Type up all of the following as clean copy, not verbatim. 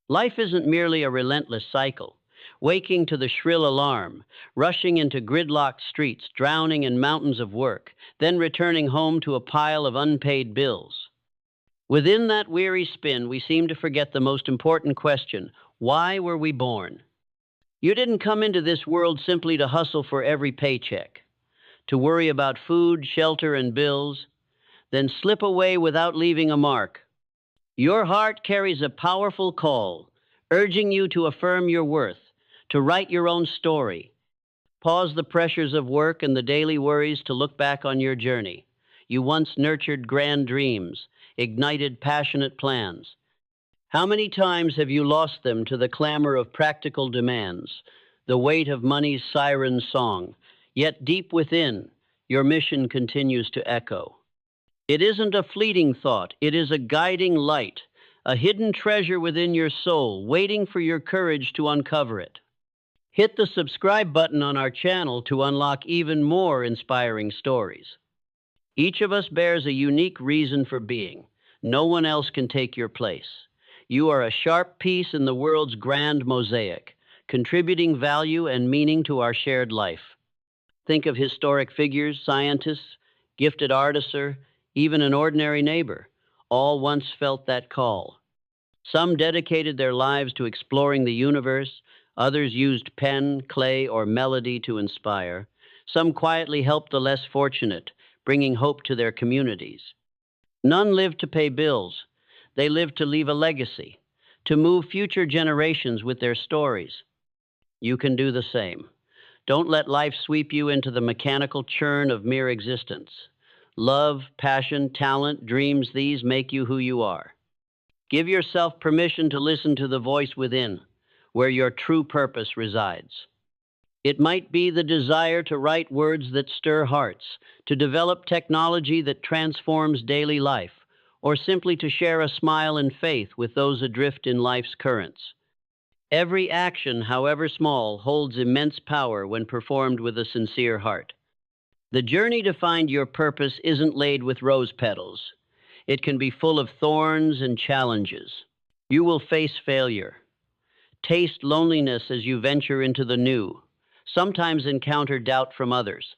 Life isn't merely a relentless cycle. Waking to the shrill alarm, rushing into gridlocked streets, drowning in mountains of work, then returning home to a pile of unpaid bills. Within that weary spin, we seem to forget the most important question: why were we born? You didn't come into this world simply to hustle for every paycheck, to worry about food, shelter, and bills, then slip away without leaving a mark. Your heart carries a powerful call, urging you to affirm your worth, to write your own story. Pause the pressures of work and the daily worries to look back on your journey. You once nurtured grand dreams, ignited passionate plans. How many times have you lost them to the clamor of practical demands, the weight of money's siren song? Yet deep within, your mission continues to echo. It isn't a fleeting thought, it is a guiding light, a hidden treasure within your soul, waiting for your courage to uncover it. Hit the subscribe button on our channel to unlock even more inspiring stories. Each of us bears a unique reason for being. No one else can take your place. You are a sharp piece in the world's grand mosaic, contributing value and meaning to our shared life. Think of historic figures, scientists, gifted artists, or even an ordinary neighbor. All once felt that call. Some dedicated their lives to exploring the universe, others used pen, clay, or melody to inspire. Some quietly helped the less fortunate, bringing hope to their communities. None lived to pay bills. They lived to leave a legacy, to move future generations with their stories. You can do the same. Don't let life sweep you into the mechanical churn of mere existence. Love, passion, talent, dreams, these make you who you are. Give yourself permission to listen to the voice within, where your true purpose resides. It might be the desire to write words that stir hearts, to develop technology that transforms daily life, or simply to share a smile and faith with those adrift in life's currents. Every action, however small, holds immense power when performed with a sincere heart. The journey to find your purpose isn't laid with rose petals. It can be full of thorns and challenges. You will face failure, taste loneliness as you venture into the new, sometimes encounter doubt from others.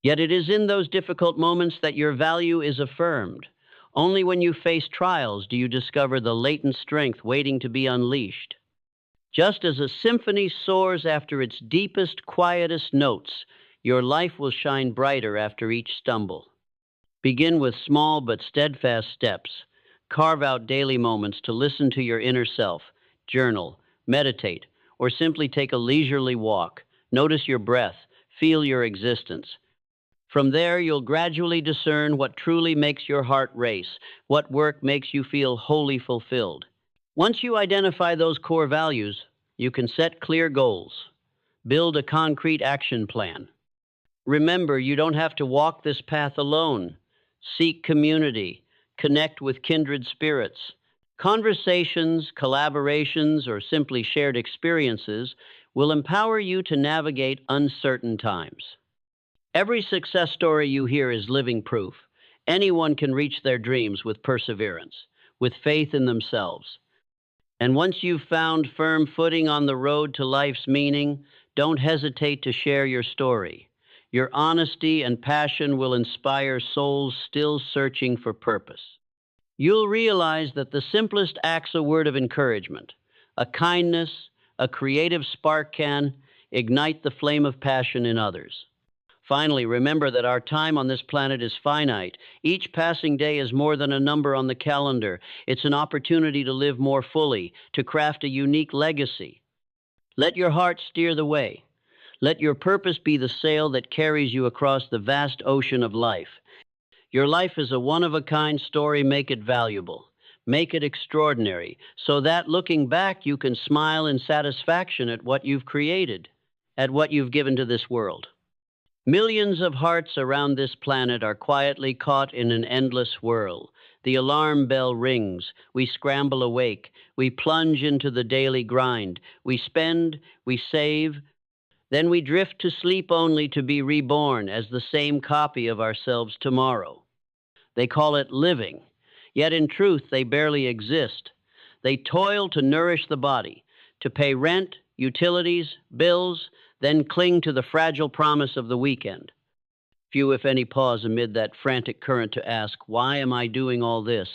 Yet it is in those difficult moments that your value is affirmed. Only when you face trials do you discover the latent strength waiting to be unleashed. Just as a symphony soars after its deepest, quietest notes, your life will shine brighter after each stumble. Begin with small but steadfast steps. Carve out daily moments to listen to your inner self, journal, meditate, or simply take a leisurely walk. Notice your breath, feel your existence. From there, you'll gradually discern what truly makes your heart race, what work makes you feel wholly fulfilled. Once you identify those core values, you can set clear goals, build a concrete action plan. Remember, you don't have to walk this path alone. Seek community, connect with kindred spirits. Conversations, collaborations, or simply shared experiences will empower you to navigate uncertain times. Every success story you hear is living proof. Anyone can reach their dreams with perseverance, with faith in themselves. And once you've found firm footing on the road to life's meaning, don't hesitate to share your story. Your honesty and passion will inspire souls still searching for purpose. You'll realize that the simplest act's a word of encouragement. A kindness, a creative spark can ignite the flame of passion in others. Finally, remember that our time on this planet is finite. Each passing day is more than a number on the calendar. It's an opportunity to live more fully, to craft a unique legacy. Let your heart steer the way. Let your purpose be the sail that carries you across the vast ocean of life. Your life is a one-of-a-kind story. Make it valuable. Make it extraordinary, so that looking back, you can smile in satisfaction at what you've created, at what you've given to this world. Millions of hearts around this planet are quietly caught in an endless whirl. The alarm bell rings. We scramble awake. We plunge into the daily grind. We spend, we save, then we drift to sleep only to be reborn as the same copy of ourselves tomorrow. They call it living, yet in truth they barely exist. They toil to nourish the body, to pay rent, utilities, bills, then cling to the fragile promise of the weekend. Few, if any, pause amid that frantic current to ask, why am I doing all this?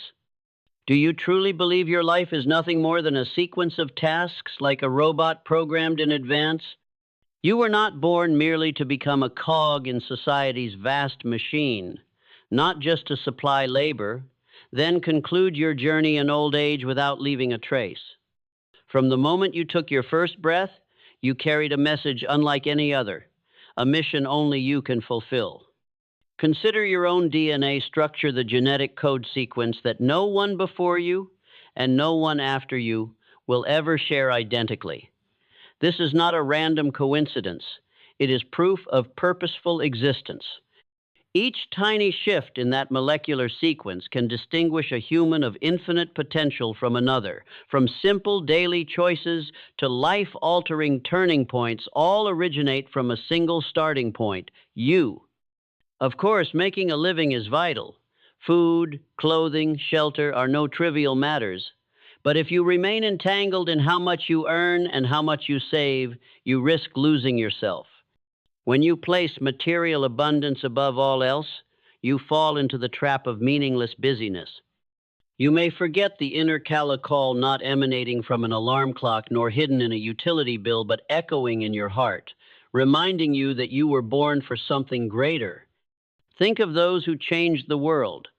Do you truly believe your life is nothing more than a sequence of tasks like a robot programmed in advance? You were not born merely to become a cog in society's vast machine, not just to supply labor, then conclude your journey in old age without leaving a trace. From the moment you took your first breath, you carried a message unlike any other, a mission only you can fulfill. Consider your own DNA structure the genetic code sequence that no one before you and no one after you will ever share identically. This is not a random coincidence. It is proof of purposeful existence. Each tiny shift in that molecular sequence can distinguish a human of infinite potential from another. From simple daily choices to life-altering turning points, all originate from a single starting point, you. Of course, making a living is vital. Food, clothing, shelter are no trivial matters. But if you remain entangled in how much you earn and how much you save, you risk losing yourself. When you place material abundance above all else, you fall into the trap of meaningless busyness. You may forget the inner call not emanating from an alarm clock nor hidden in a utility bill, but echoing in your heart, reminding you that you were born for something greater. Think of those who changed the world.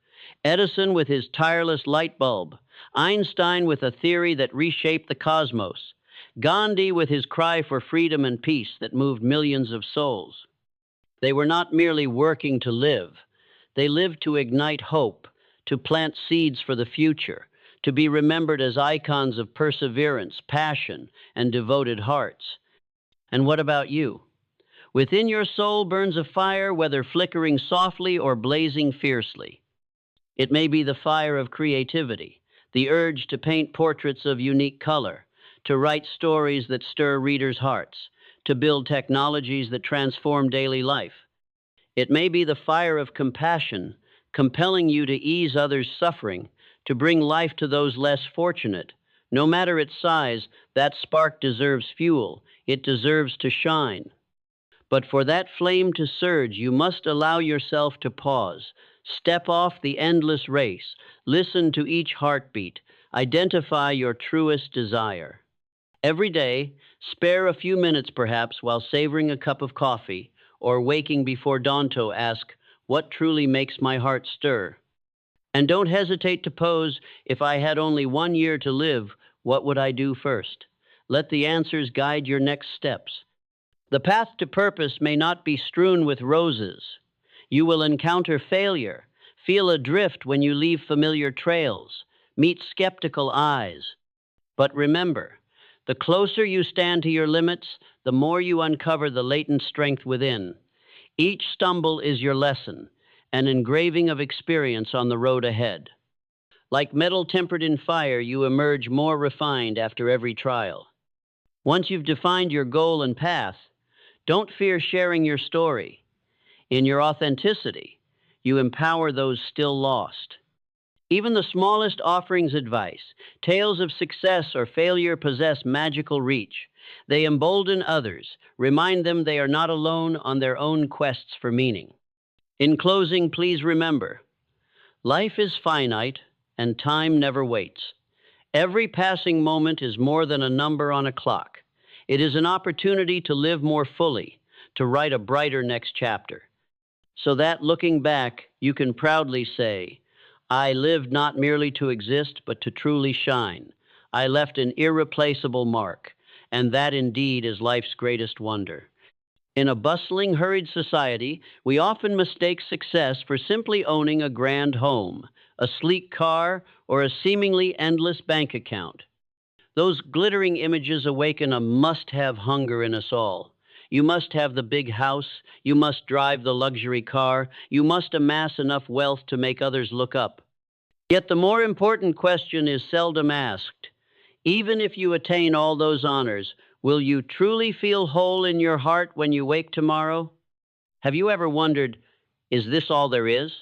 Edison with his tireless light bulb, Einstein with a theory that reshaped the cosmos, Gandhi with his cry for freedom and peace that moved millions of souls. They were not merely working to live. They lived to ignite hope, to plant seeds for the future, to be remembered as icons of perseverance, passion, and devoted hearts. And what about you? Within your soul burns a fire, whether flickering softly or blazing fiercely. It may be the fire of creativity, the urge to paint portraits of unique color, to write stories that stir readers' hearts, to build technologies that transform daily life. It may be the fire of compassion, compelling you to ease others' suffering, to bring life to those less fortunate. No matter its size, that spark deserves fuel. It deserves to shine. But for that flame to surge, you must allow yourself to pause. Step off the endless race. Listen to each heartbeat. Identify your truest desire. Every day, spare a few minutes perhaps while savoring a cup of coffee or waking before dawn to ask, what truly makes my heart stir? And don't hesitate to pose, if I had only 1 year to live, what would I do first? Let the answers guide your next steps. The path to purpose may not be strewn with roses. You will encounter failure, feel adrift when you leave familiar trails, meet skeptical eyes. But remember, the closer you stand to your limits, the more you uncover the latent strength within. Each stumble is your lesson, an engraving of experience on the road ahead. Like metal tempered in fire, you emerge more refined after every trial. Once you've defined your goal and path, don't fear sharing your story. In your authenticity, you empower those still lost. Even the smallest offerings advice, tales of success or failure possess magical reach. They embolden others, remind them they are not alone on their own quests for meaning. In closing, please remember, life is finite and time never waits. Every passing moment is more than a number on a clock. It is an opportunity to live more fully, to write a brighter next chapter. So that, looking back, you can proudly say, I lived not merely to exist, but to truly shine. I left an irreplaceable mark, and that indeed is life's greatest wonder. In a bustling, hurried society, we often mistake success for simply owning a grand home, a sleek car, or a seemingly endless bank account. Those glittering images awaken a must-have hunger in us all. You must have the big house, you must drive the luxury car, you must amass enough wealth to make others look up. Yet the more important question is seldom asked. Even if you attain all those honors, will you truly feel whole in your heart when you wake tomorrow? Have you ever wondered, is this all there is?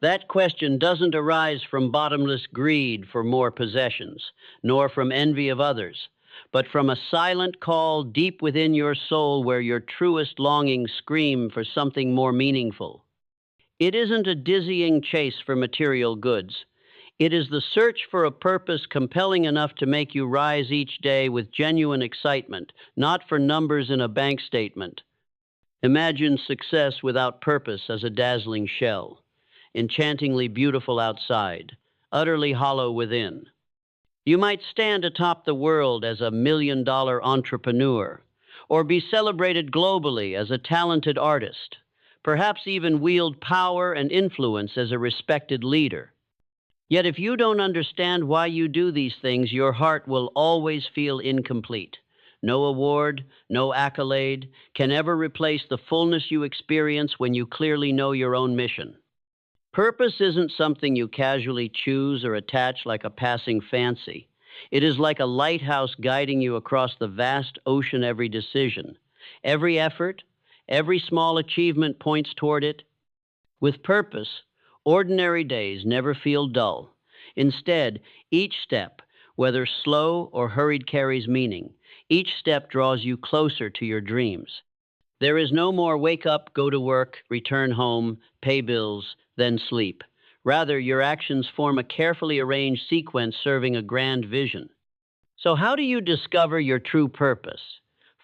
That question doesn't arise from bottomless greed for more possessions, nor from envy of others, but from a silent call deep within your soul where your truest longings scream for something more meaningful. It isn't a dizzying chase for material goods. It is the search for a purpose compelling enough to make you rise each day with genuine excitement, not for numbers in a bank statement. Imagine success without purpose as a dazzling shell, enchantingly beautiful outside, utterly hollow within. You might stand atop the world as a $1 million entrepreneur, or be celebrated globally as a talented artist, perhaps even wield power and influence as a respected leader. Yet if you don't understand why you do these things, your heart will always feel incomplete. No award, no accolade can ever replace the fullness you experience when you clearly know your own mission. Purpose isn't something you casually choose or attach like a passing fancy. It is like a lighthouse guiding you across the vast ocean every decision. Every effort, every small achievement points toward it. With purpose, ordinary days never feel dull. Instead, each step, whether slow or hurried, carries meaning. Each step draws you closer to your dreams. There is no more wake up, go to work, return home, pay bills, then sleep. Rather, your actions form a carefully arranged sequence serving a grand vision. So, how do you discover your true purpose?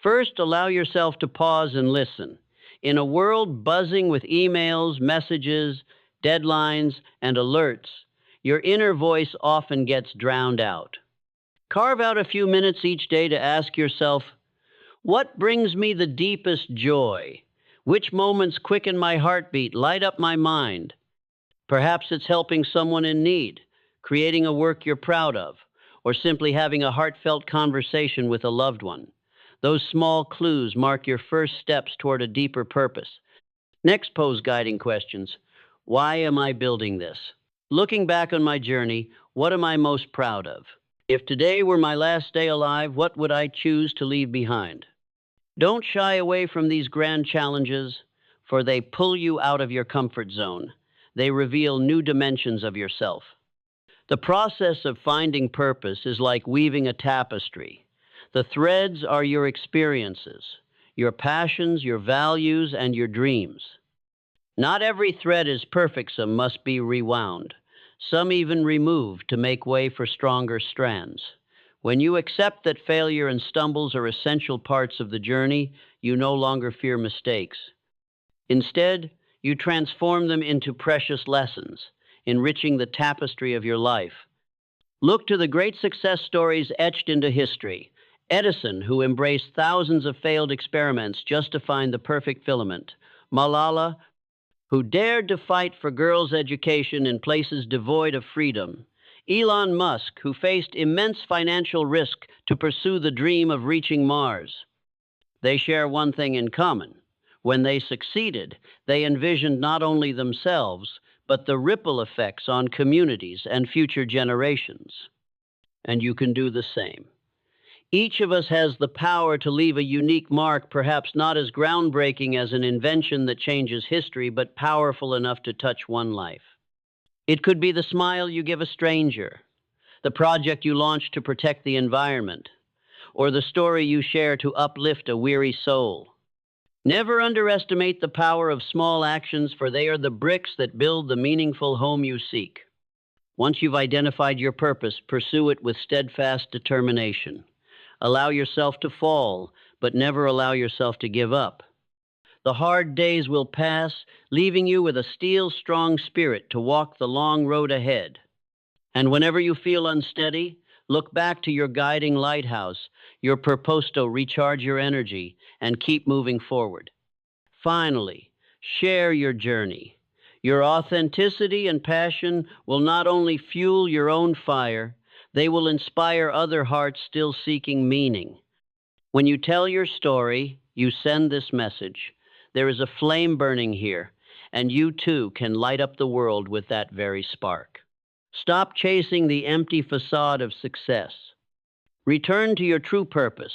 First, allow yourself to pause and listen. In a world buzzing with emails, messages, deadlines, and alerts, your inner voice often gets drowned out. Carve out a few minutes each day to ask yourself, what brings me the deepest joy? Which moments quicken my heartbeat, light up my mind? Perhaps it's helping someone in need, creating a work you're proud of, or simply having a heartfelt conversation with a loved one. Those small clues mark your first steps toward a deeper purpose. Next, pose guiding questions. Why am I building this? Looking back on my journey, what am I most proud of? If today were my last day alive, what would I choose to leave behind? Don't shy away from these grand challenges, for they pull you out of your comfort zone. They reveal new dimensions of yourself. The process of finding purpose is like weaving a tapestry. The threads are your experiences, your passions, your values, and your dreams. Not every thread is perfect, some must be rewound, some even removed to make way for stronger strands. When you accept that failure and stumbles are essential parts of the journey, you no longer fear mistakes. Instead, you transform them into precious lessons, enriching the tapestry of your life. Look to the great success stories etched into history. Edison, who embraced thousands of failed experiments just to find the perfect filament. Malala, who dared to fight for girls' education in places devoid of freedom. Elon Musk, who faced immense financial risk to pursue the dream of reaching Mars. They share one thing in common. When they succeeded, they envisioned not only themselves, but the ripple effects on communities and future generations. And you can do the same. Each of us has the power to leave a unique mark, perhaps not as groundbreaking as an invention that changes history, but powerful enough to touch one life. It could be the smile you give a stranger, the project you launch to protect the environment, or the story you share to uplift a weary soul. Never underestimate the power of small actions, for they are the bricks that build the meaningful home you seek. Once you've identified your purpose, pursue it with steadfast determination. Allow yourself to fall, but never allow yourself to give up. The hard days will pass, leaving you with a steel-strong spirit to walk the long road ahead. And whenever you feel unsteady, look back to your guiding lighthouse, your purpose, recharge your energy, and keep moving forward. Finally, share your journey. Your authenticity and passion will not only fuel your own fire, they will inspire other hearts still seeking meaning. When you tell your story, you send this message. There is a flame burning here, and you too can light up the world with that very spark. Stop chasing the empty facade of success. Return to your true purpose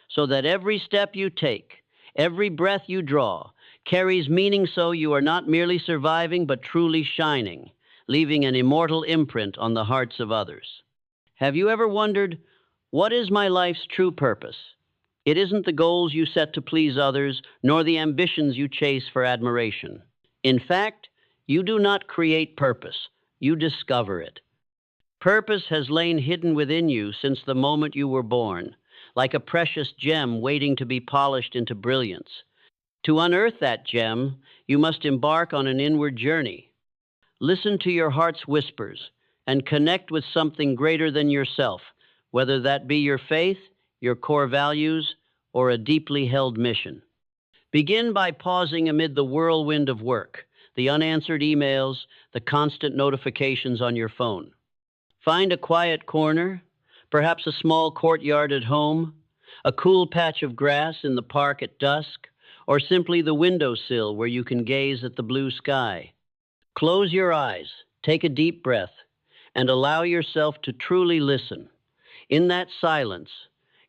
so that every step you take, every breath you draw, carries meaning, so you are not merely surviving but truly shining, leaving an immortal imprint on the hearts of others. Have you ever wondered, what is my life's true purpose? It isn't the goals you set to please others, nor the ambitions you chase for admiration. In fact, you do not create purpose, you discover it. Purpose has lain hidden within you since the moment you were born, like a precious gem waiting to be polished into brilliance. To unearth that gem, you must embark on an inward journey. Listen to your heart's whispers and connect with something greater than yourself, whether that be your faith, your core values, or a deeply held mission. Begin by pausing amid the whirlwind of work, the unanswered emails, the constant notifications on your phone. Find a quiet corner, perhaps a small courtyard at home, a cool patch of grass in the park at dusk, or simply the windowsill where you can gaze at the blue sky. Close your eyes, take a deep breath, and allow yourself to truly listen. In that silence,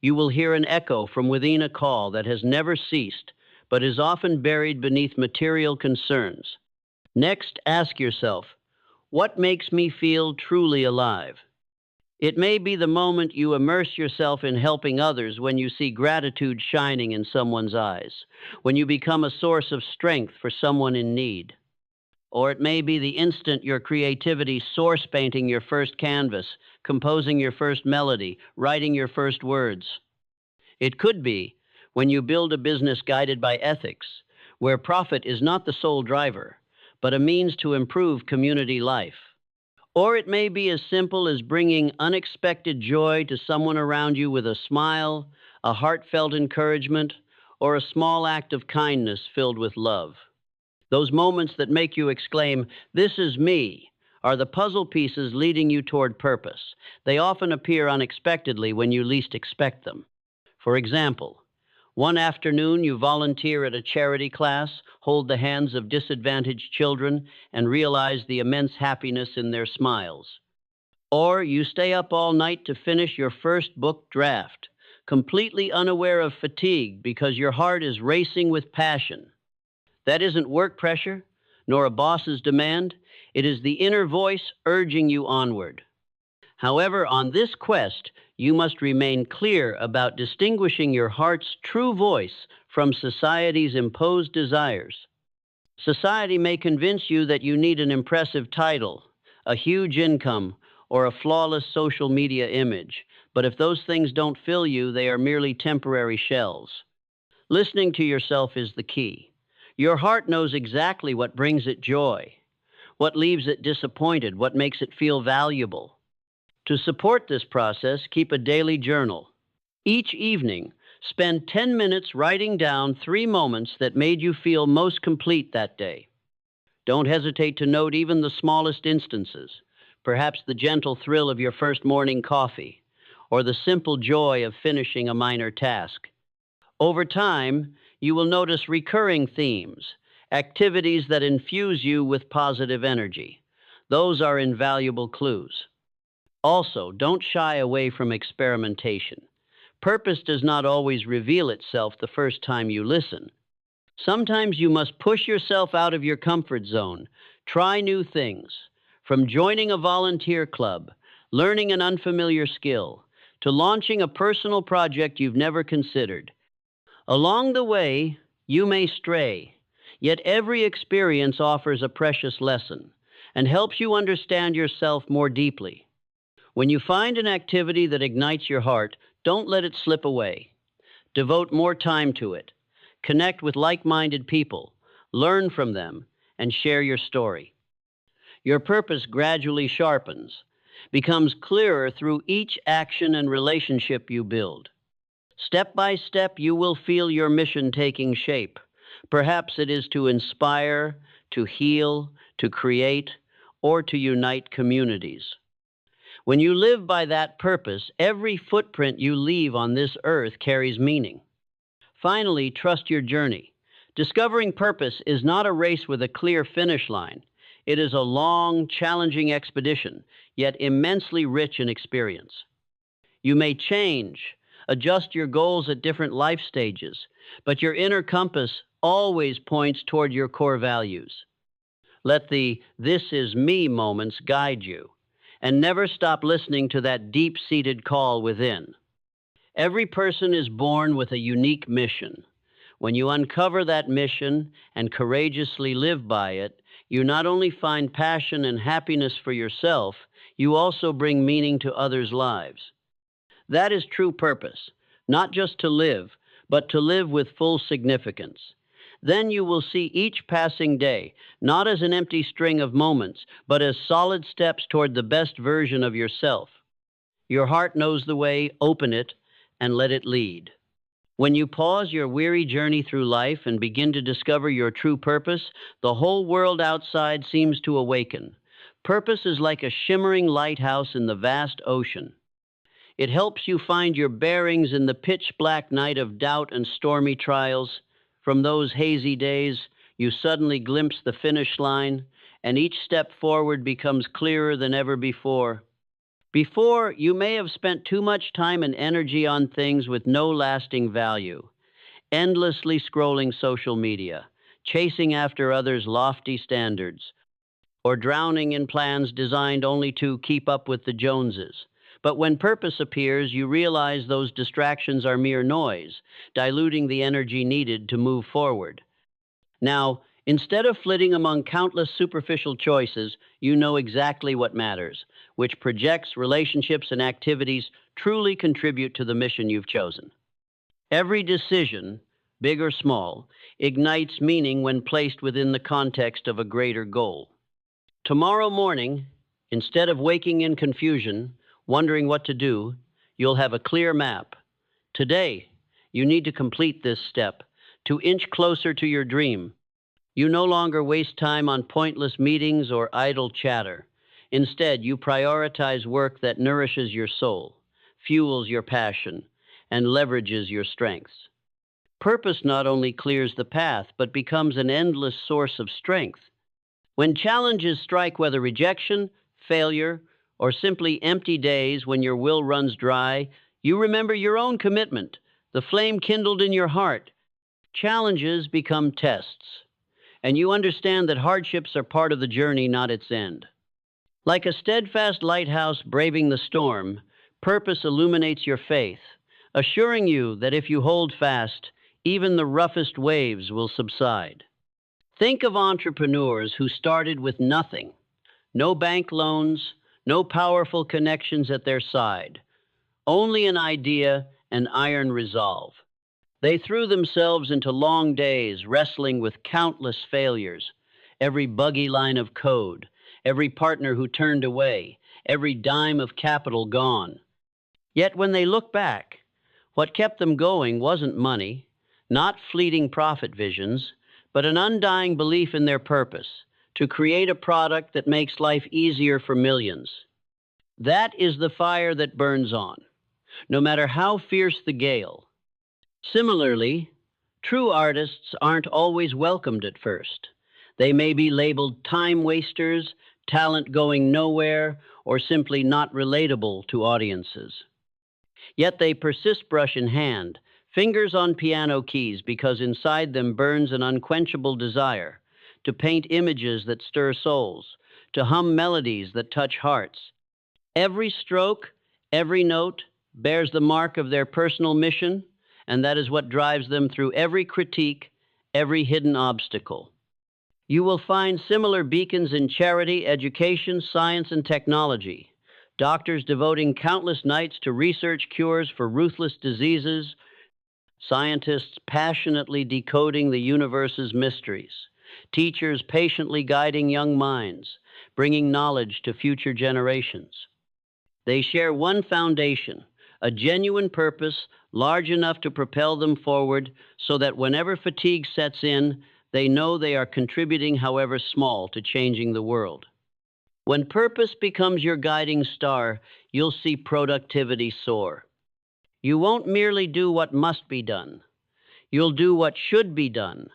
you will hear an echo from within, a call that has never ceased, but is often buried beneath material concerns. Next, ask yourself, what makes me feel truly alive? It may be the moment you immerse yourself in helping others, when you see gratitude shining in someone's eyes, when you become a source of strength for someone in need. Or it may be the instant your creativity source, painting your first canvas, composing your first melody, writing your first words. It could be when you build a business guided by ethics, where profit is not the sole driver, but a means to improve community life. Or it may be as simple as bringing unexpected joy to someone around you with a smile, a heartfelt encouragement, or a small act of kindness filled with love. Those moments that make you exclaim, "This is me," are the puzzle pieces leading you toward purpose. They often appear unexpectedly when you least expect them. For example, one afternoon you volunteer at a charity class, hold the hands of disadvantaged children, and realize the immense happiness in their smiles. Or you stay up all night to finish your first book draft, completely unaware of fatigue because your heart is racing with passion. That isn't work pressure, nor a boss's demand. It is the inner voice urging you onward. However, on this quest, you must remain clear about distinguishing your heart's true voice from society's imposed desires. Society may convince you that you need an impressive title, a huge income, or a flawless social media image, but if those things don't fill you, they are merely temporary shells. Listening to yourself is the key. Your heart knows exactly what brings it joy, what leaves it disappointed, what makes it feel valuable. To support this process, keep a daily journal. Each evening, spend 10 minutes writing down 3 moments that made you feel most complete that day. Don't hesitate to note even the smallest instances, perhaps the gentle thrill of your first morning coffee, or the simple joy of finishing a minor task. Over time, you will notice recurring themes, activities that infuse you with positive energy. Those are invaluable clues. Also, don't shy away from experimentation. Purpose does not always reveal itself the first time you listen. Sometimes you must push yourself out of your comfort zone, try new things, from joining a volunteer club, learning an unfamiliar skill, to launching a personal project you've never considered. Along the way, you may stray, yet every experience offers a precious lesson and helps you understand yourself more deeply. When you find an activity that ignites your heart, don't let it slip away. Devote more time to it. Connect with like-minded people, learn from them, and share your story. Your purpose gradually sharpens, becomes clearer through each action and relationship you build. Step by step, you will feel your mission taking shape. Perhaps it is to inspire, to heal, to create, or to unite communities. When you live by that purpose, every footprint you leave on this earth carries meaning. Finally, trust your journey. Discovering purpose is not a race with a clear finish line. It is a long, challenging expedition, yet immensely rich in experience. You may change, adjust your goals at different life stages, but your inner compass always points toward your core values. Let the "this is me" moments guide you, and never stop listening to that deep seated call within. Every person is born with a unique mission. When you uncover that mission and courageously live by it, you not only find passion and happiness for yourself, you also bring meaning to others' lives. That is true purpose, not just to live, but to live with full significance. Then you will see each passing day not as an empty string of moments, but as solid steps toward the best version of yourself. Your heart knows the way, open it, and let it lead. When you pause your weary journey through life and begin to discover your true purpose, the whole world outside seems to awaken. Purpose is like a shimmering lighthouse in the vast ocean. It helps you find your bearings in the pitch black night of doubt and stormy trials. From those hazy days, you suddenly glimpse the finish line, and each step forward becomes clearer than ever before. Before, you may have spent too much time and energy on things with no lasting value, endlessly scrolling social media, chasing after others' lofty standards, or drowning in plans designed only to keep up with the Joneses. But when purpose appears, you realize those distractions are mere noise, diluting the energy needed to move forward. Now, instead of flitting among countless superficial choices, you know exactly what matters, which projects, relationships, and activities truly contribute to the mission you've chosen. Every decision, big or small, ignites meaning when placed within the context of a greater goal. Tomorrow morning, instead of waking in confusion, wondering what to do, you'll have a clear map. Today, you need to complete this step to inch closer to your dream. You no longer waste time on pointless meetings or idle chatter. Instead, you prioritize work that nourishes your soul, fuels your passion, and leverages your strengths. Purpose not only clears the path, but becomes an endless source of strength. When challenges strike, whether rejection, failure, or simply empty days when your will runs dry, you remember your own commitment, the flame kindled in your heart. Challenges become tests, and you understand that hardships are part of the journey, not its end. Like a steadfast lighthouse braving the storm, purpose illuminates your faith, assuring you that if you hold fast, even the roughest waves will subside. Think of entrepreneurs who started with nothing, no bank loans, no powerful connections at their side, only an idea and iron resolve. They threw themselves into long days wrestling with countless failures, every buggy line of code, every partner who turned away, every dime of capital gone. Yet when they look back, what kept them going wasn't money, not fleeting profit visions, but an undying belief in their purpose to create a product that makes life easier for millions. That is the fire that burns on, no matter how fierce the gale. Similarly, true artists aren't always welcomed at first. They may be labeled time wasters, talent going nowhere, or simply not relatable to audiences. Yet they persist brush in hand, fingers on piano keys, because inside them burns an unquenchable desire to paint images that stir souls, to hum melodies that touch hearts. Every stroke, every note bears the mark of their personal mission, and that is what drives them through every critique, every hidden obstacle. You will find similar beacons in charity, education, science, and technology. Doctors devoting countless nights to research cures for ruthless diseases, scientists passionately decoding the universe's mysteries, teachers patiently guiding young minds, bringing knowledge to future generations. They share one foundation, a genuine purpose large enough to propel them forward so that whenever fatigue sets in, they know they are contributing, however small, to changing the world. When purpose becomes your guiding star, you'll see productivity soar. You won't merely do what must be done. You'll do what should be done,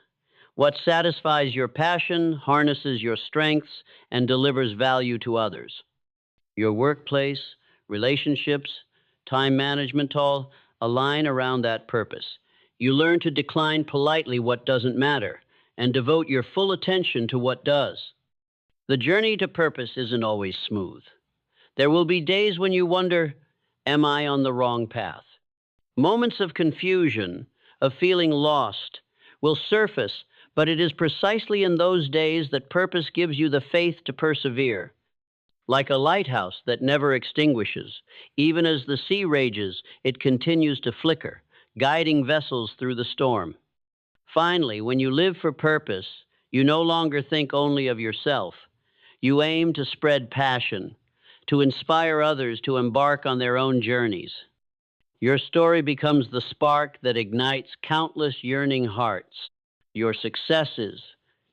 what satisfies your passion, harnesses your strengths, and delivers value to others. Your workplace, relationships, time management all align around that purpose. You learn to decline politely what doesn't matter and devote your full attention to what does. The journey to purpose isn't always smooth. There will be days when you wonder, am I on the wrong path? Moments of confusion, of feeling lost, will surface, but it is precisely in those days that purpose gives you the faith to persevere. Like a lighthouse that never extinguishes, even as the sea rages, it continues to flicker, guiding vessels through the storm. Finally, when you live for purpose, you no longer think only of yourself. You aim to spread passion, to inspire others to embark on their own journeys. Your story becomes the spark that ignites countless yearning hearts. Your successes,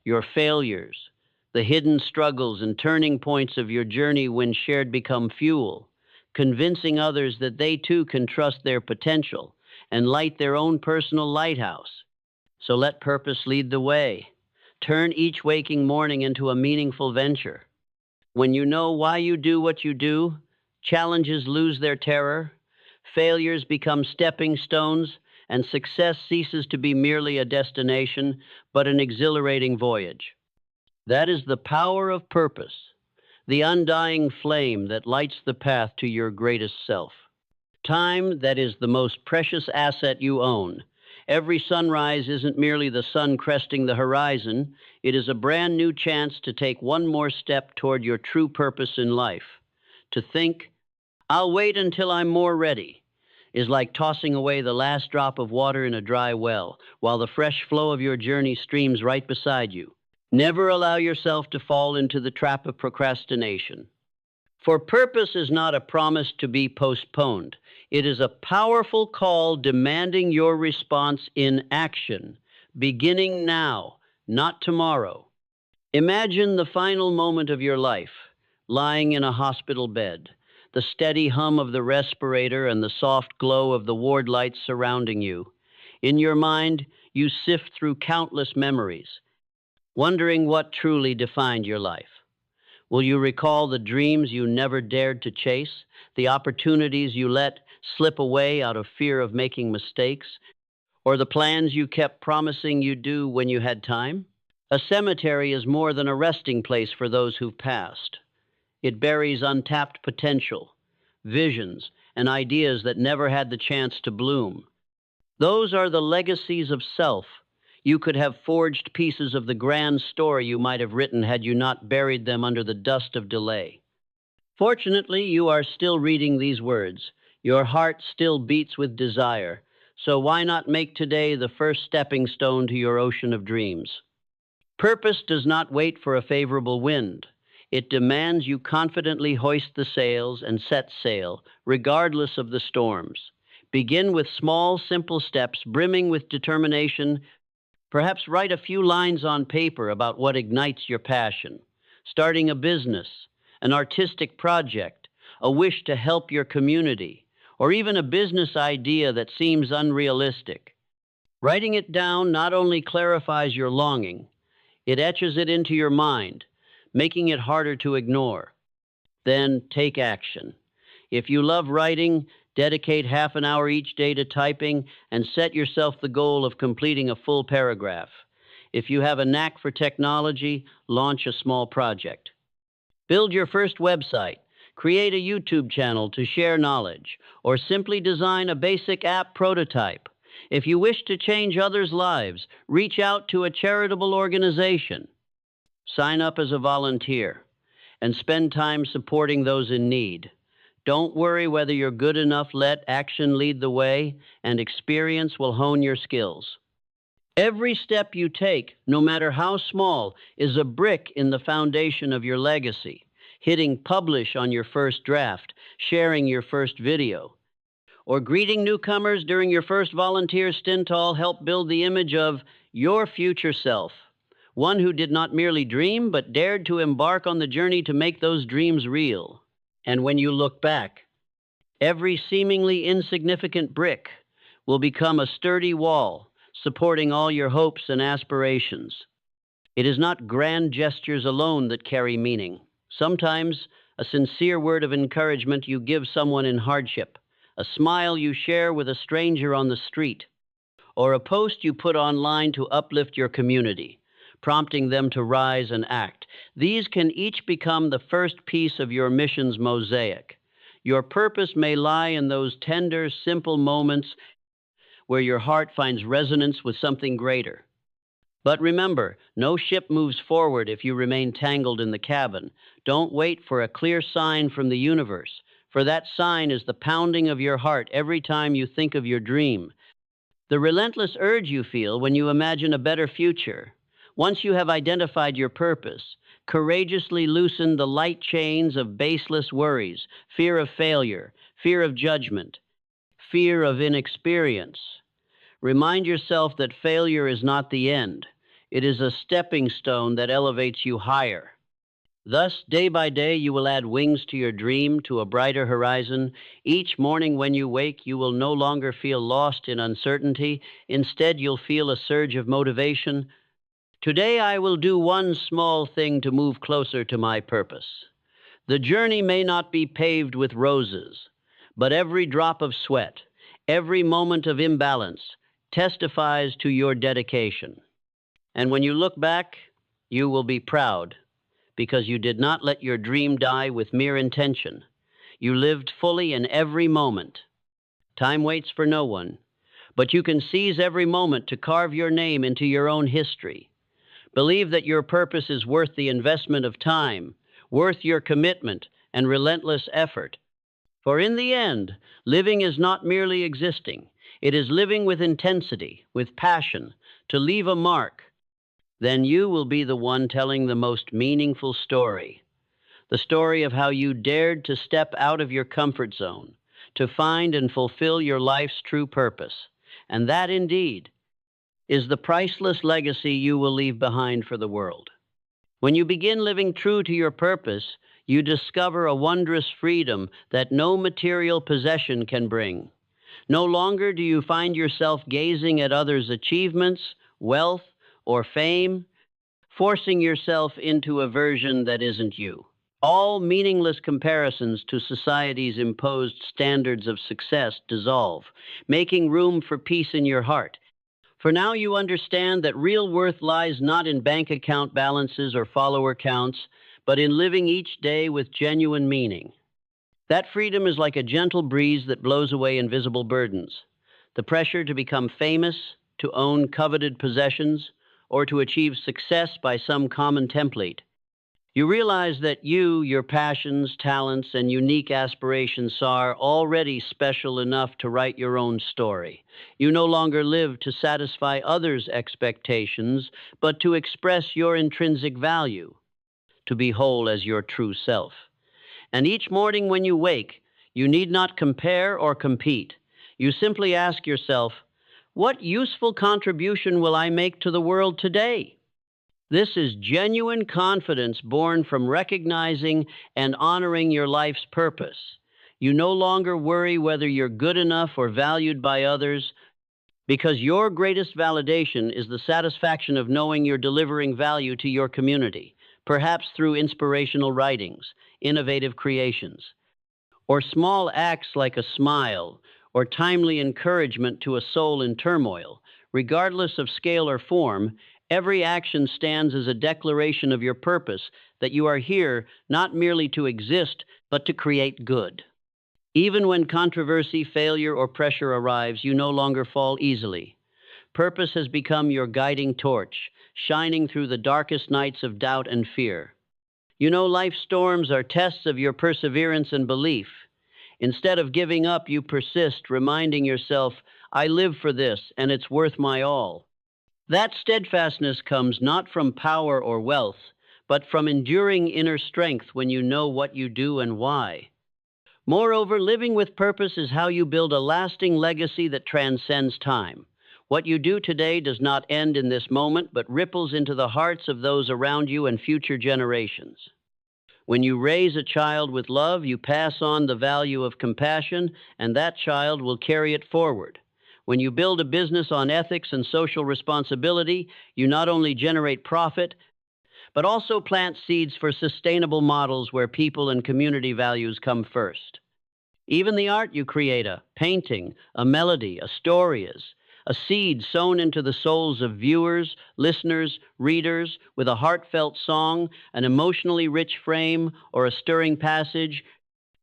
your failures, the hidden struggles and turning points of your journey when shared become fuel, convincing others that they too can trust their potential and light their own personal lighthouse. So let purpose lead the way. Turn each waking morning into a meaningful venture. When you know why you do what you do, challenges lose their terror, failures become stepping stones, and success ceases to be merely a destination, but an exhilarating voyage. That is the power of purpose, the undying flame that lights the path to your greatest self. Time, that is the most precious asset you own. Every sunrise isn't merely the sun cresting the horizon, it is a brand new chance to take one more step toward your true purpose in life. To think, I'll wait until I'm more ready, is like tossing away the last drop of water in a dry well, while the fresh flow of your journey streams right beside you. Never allow yourself to fall into the trap of procrastination. For purpose is not a promise to be postponed. It is a powerful call demanding your response in action, beginning now, not tomorrow. Imagine the final moment of your life, lying in a hospital bed, the steady hum of the respirator and the soft glow of the ward lights surrounding you. In your mind, you sift through countless memories, wondering what truly defined your life. Will you recall the dreams you never dared to chase, the opportunities you let slip away out of fear of making mistakes, or the plans you kept promising you'd do when you had time? A cemetery is more than a resting place for those who've passed. It buries untapped potential, visions, and ideas that never had the chance to bloom. Those are the legacies of self. You could have forged pieces of the grand story you might have written had you not buried them under the dust of delay. Fortunately, you are still reading these words. Your heart still beats with desire. So why not make today the first stepping stone to your ocean of dreams? Purpose does not wait for a favorable wind. It demands you confidently hoist the sails and set sail, regardless of the storms. Begin with small, simple steps, brimming with determination. Perhaps write a few lines on paper about what ignites your passion. Starting a business, an artistic project, a wish to help your community, or even a business idea that seems unrealistic. Writing it down not only clarifies your longing, it etches it into your mind, making it harder to ignore. Then take action. If you love writing, dedicate half an hour each day to typing and set yourself the goal of completing a full paragraph. If you have a knack for technology, launch a small project. Build your first website, create a YouTube channel to share knowledge, or simply design a basic app prototype. If you wish to change others' lives, reach out to a charitable organization. Sign up as a volunteer and spend time supporting those in need. Don't worry whether you're good enough, let action lead the way, and experience will hone your skills. Every step you take, no matter how small, is a brick in the foundation of your legacy. Hitting publish on your first draft, sharing your first video, or greeting newcomers during your first volunteer stint all help build the image of your future self. One who did not merely dream, but dared to embark on the journey to make those dreams real. And when you look back, every seemingly insignificant brick will become a sturdy wall, supporting all your hopes and aspirations. It is not grand gestures alone that carry meaning. Sometimes a sincere word of encouragement you give someone in hardship, a smile you share with a stranger on the street, or a post you put online to uplift your community, prompting them to rise and act. These can each become the first piece of your mission's mosaic. Your purpose may lie in those tender, simple moments where your heart finds resonance with something greater. But remember, no ship moves forward if you remain tangled in the cabin. Don't wait for a clear sign from the universe, for that sign is the pounding of your heart every time you think of your dream, the relentless urge you feel when you imagine a better future. Once you have identified your purpose, courageously loosen the light chains of baseless worries, fear of failure, fear of judgment, fear of inexperience. Remind yourself that failure is not the end. It is a stepping stone that elevates you higher. Thus, day by day, you will add wings to your dream, to a brighter horizon. Each morning when you wake, you will no longer feel lost in uncertainty. Instead, you'll feel a surge of motivation. Today, I will do one small thing to move closer to my purpose. The journey may not be paved with roses, but every drop of sweat, every moment of imbalance testifies to your dedication. And when you look back, you will be proud because you did not let your dream die with mere intention. You lived fully in every moment. Time waits for no one, but you can seize every moment to carve your name into your own history. Believe that your purpose is worth the investment of time, worth your commitment and relentless effort. For in the end, living is not merely existing. It is living with intensity, with passion, to leave a mark. Then you will be the one telling the most meaningful story. The story of how you dared to step out of your comfort zone, to find and fulfill your life's true purpose. And that, indeed, is the priceless legacy you will leave behind for the world. When you begin living true to your purpose, you discover a wondrous freedom that no material possession can bring. No longer do you find yourself gazing at others' achievements, wealth, or fame, forcing yourself into a version that isn't you. All meaningless comparisons to society's imposed standards of success dissolve, making room for peace in your heart. For now you understand that real worth lies not in bank account balances or follower counts, but in living each day with genuine meaning. That freedom is like a gentle breeze that blows away invisible burdens. The pressure to become famous, to own coveted possessions, or to achieve success by some common template. You realize that you, your passions, talents, and unique aspirations are already special enough to write your own story. You no longer live to satisfy others' expectations, but to express your intrinsic value, to be whole as your true self. And each morning when you wake, you need not compare or compete. You simply ask yourself, what useful contribution will I make to the world today? This is genuine confidence born from recognizing and honoring your life's purpose. You no longer worry whether you're good enough or valued by others, because your greatest validation is the satisfaction of knowing you're delivering value to your community, perhaps through inspirational writings, innovative creations, or small acts like a smile or timely encouragement to a soul in turmoil. Regardless of scale or form, every action stands as a declaration of your purpose, that you are here not merely to exist, but to create good. Even when controversy, failure, or pressure arrives, you no longer fall easily. Purpose has become your guiding torch, shining through the darkest nights of doubt and fear. You know life's storms are tests of your perseverance and belief. Instead of giving up, you persist, reminding yourself, I live for this, and it's worth my all. That steadfastness comes not from power or wealth, but from enduring inner strength when you know what you do and why. Moreover, living with purpose is how you build a lasting legacy that transcends time. What you do today does not end in this moment, but ripples into the hearts of those around you and future generations. When you raise a child with love, you pass on the value of compassion, and that child will carry it forward. When you build a business on ethics and social responsibility, you not only generate profit, but also plant seeds for sustainable models where people and community values come first. Even the art you create, a painting, a melody, a story, is a seed sown into the souls of viewers, listeners, readers, with a heartfelt song, an emotionally rich frame, or a stirring passage.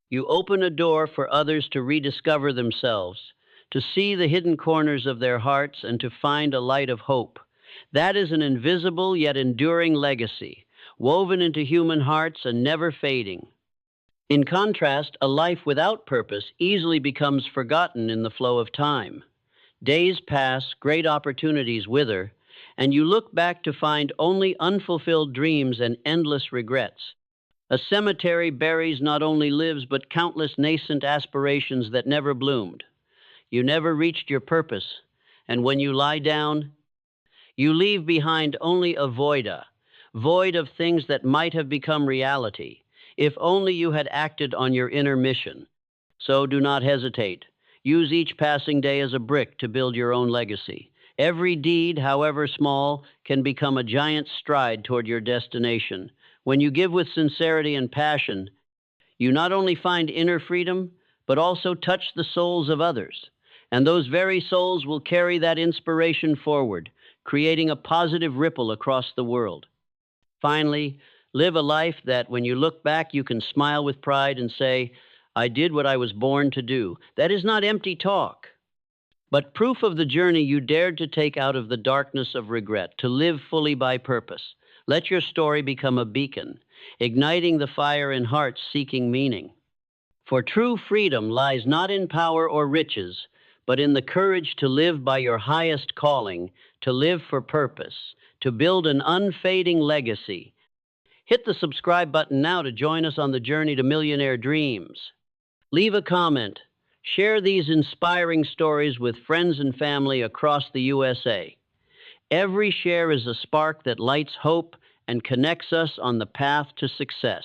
You open a door for others to rediscover themselves, to see the hidden corners of their hearts, and to find a light of hope. That is an invisible yet enduring legacy, woven into human hearts and never fading. In contrast, a life without purpose easily becomes forgotten in the flow of time. Days pass, great opportunities wither, and you look back to find only unfulfilled dreams and endless regrets. A cemetery buries not only lives but countless nascent aspirations that never bloomed. You never reached your purpose, and when you lie down, you leave behind only a void of things that might have become reality, if only you had acted on your inner mission. So do not hesitate. Use each passing day as a brick to build your own legacy. Every deed, however small, can become a giant stride toward your destination. When you give with sincerity and passion, you not only find inner freedom, but also touch the souls of others. And those very souls will carry that inspiration forward, creating a positive ripple across the world. Finally, live a life that when you look back, you can smile with pride and say, I did what I was born to do. That is not empty talk, but proof of the journey you dared to take out of the darkness of regret, to live fully by purpose. Let your story become a beacon, igniting the fire in hearts seeking meaning. For true freedom lies not in power or riches, but in the courage to live by your highest calling, to live for purpose, to build an unfading legacy. Hit the subscribe button now to join us on the journey to millionaire dreams. Leave a comment. Share these inspiring stories with friends and family across the USA. Every share is a spark that lights hope and connects us on the path to success.